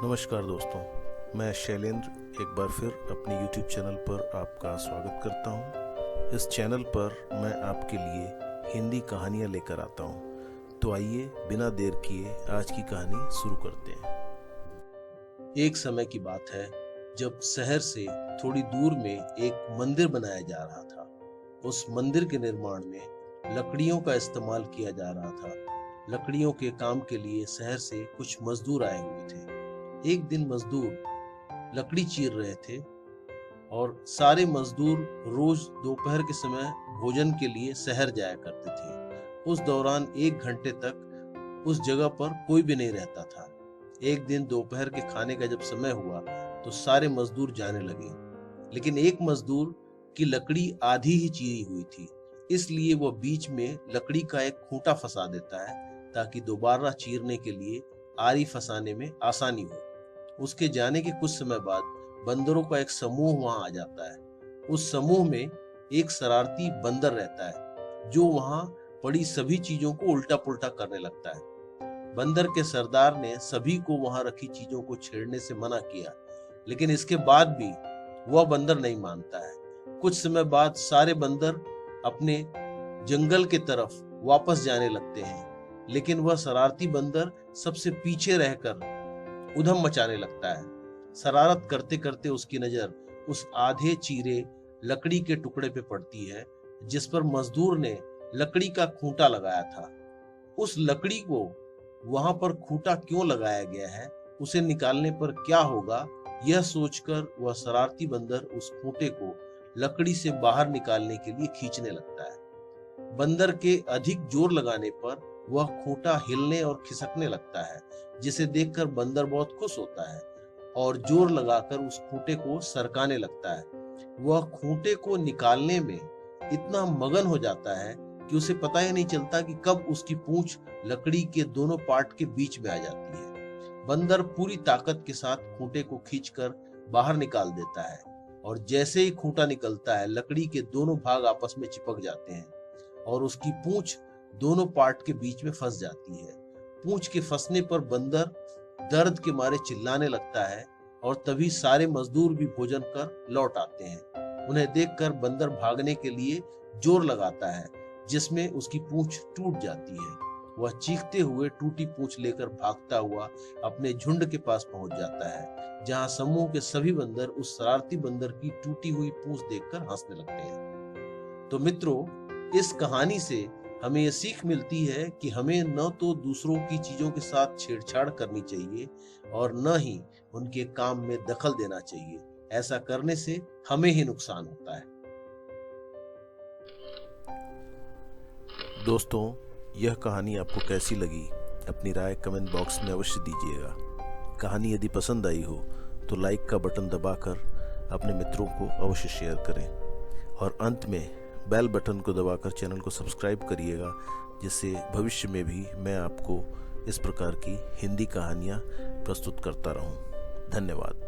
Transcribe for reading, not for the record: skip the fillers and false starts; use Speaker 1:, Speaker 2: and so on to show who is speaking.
Speaker 1: नमस्कार दोस्तों, मैं शैलेंद्र एक बार फिर अपने YouTube चैनल पर आपका स्वागत करता हूं। इस चैनल पर मैं आपके लिए हिंदी कहानियां लेकर आता हूं। तो आइए बिना देर किए आज की कहानी शुरू करते हैं।
Speaker 2: एक समय की बात है जब शहर से थोड़ी दूर में एक मंदिर बनाया जा रहा था। उस मंदिर के निर्माण में लकड़ियों का इस्तेमाल किया जा रहा था। लकड़ियों के काम के लिए शहर से कुछ मजदूर आए हुए थे। एक दिन मजदूर लकड़ी चीर रहे थे और सारे मजदूर रोज दोपहर के समय भोजन के लिए शहर जाया करते थे। उस दौरान 1 घंटे तक उस जगह पर कोई भी नहीं रहता था। एक दिन दोपहर के खाने का जब समय हुआ तो सारे मजदूर जाने लगे, लेकिन एक मजदूर की लकड़ी आधी ही चीरी हुई थी, इसलिए वह बीच में लकड़ी का एक खूंटा फंसा देता है ताकि दोबारा चीरने के लिए आरी फंसाने में आसानी हो। उसके जाने के कुछ समय बाद बंदरों का एक समूह वहां आ जाता है। उस समूह में एक शरारती बंदर रहता है जो वहां पड़ी सभी चीजों को उल्टा पुल्टा करने लगता है। बंदर के सरदार ने सभी को वहां रखी चीजों को छेड़ने से मना किया, लेकिन इसके बाद भी वह बंदर नहीं मानता है। कुछ समय बाद सारे बंदर अपने जंगल के तरफ वापस जाने लगते हैं, लेकिन वह शरारती बंदर सबसे पीछे रहकर उधम मचाने लगता है। शरारत करते करते उसकी नजर उस आधे चीरे लकड़ी के टुकड़े पे पड़ती है जिस पर मजदूर ने लकड़ी का खूंटा लगाया था। उस लकड़ी को वहां पर खूंटा क्यों लगाया गया है, उसे निकालने पर क्या होगा, यह सोचकर वह शरारती बंदर उस खूंटे को लकड़ी से बाहर निकालने के लिए खींचने लगता है। बंदर के अधिक जोर लगाने पर वह खूंटा हिलने और खिसकने लगता है, जिसे देखकर बंदर बहुत खुश होता है और जोर लगाकर उस खूंटे को सरकाने लगता है। वह खूंटे को निकालने में इतना मगन हो जाता है कि उसे पता ही नहीं चलता कि कब उसकी पूंछ लकड़ी के दोनों पार्ट के बीच में आ जाती है। बंदर पूरी ताकत के साथ खूंटे को खींचकर बाहर निकाल देता है और जैसे ही खूंटा निकलता है लकड़ी के दोनों भाग आपस में चिपक जाते हैं और उसकी पूंछ दोनों पार्ट के बीच में फंस जाती है। पूंछ के फंसने पर बंदर दर्द के मारे चिल्लाने लगता है और तभी सारे मजदूर भी भोजन कर लौट आते हैं। उन्हें देखकर बंदर भागने के लिए जोर लगाता है, जिसमें उसकी पूंछ टूट जाती है। वह चीखते हुए टूटी पूंछ लेकर भागता हुआ अपने झुंड के पास पहुंच जाता है, जहां समूह के सभी बंदर उस शरारती बंदर की टूटी हुई पूंछ देखकर हंसने लगते हैं। तो मित्रों, इस कहानी से हमें यह सीख मिलती है कि हमें न तो दूसरों की चीजों के साथ छेड़छाड़ करनी चाहिए और न ही उनके काम में दखल देना चाहिए। ऐसा करने से हमें ही नुकसान होता है।
Speaker 1: दोस्तों, यह कहानी आपको कैसी लगी अपनी राय कमेंट बॉक्स में अवश्य दीजिएगा। कहानी यदि पसंद आई हो तो लाइक का बटन दबाकर अपने मित्रों को अवश्य शेयर करें और अंत में बेल बटन को दबाकर चैनल को सब्सक्राइब करिएगा, जिससे भविष्य में भी मैं आपको इस प्रकार की हिंदी कहानियाँ प्रस्तुत करता रहूँ। धन्यवाद।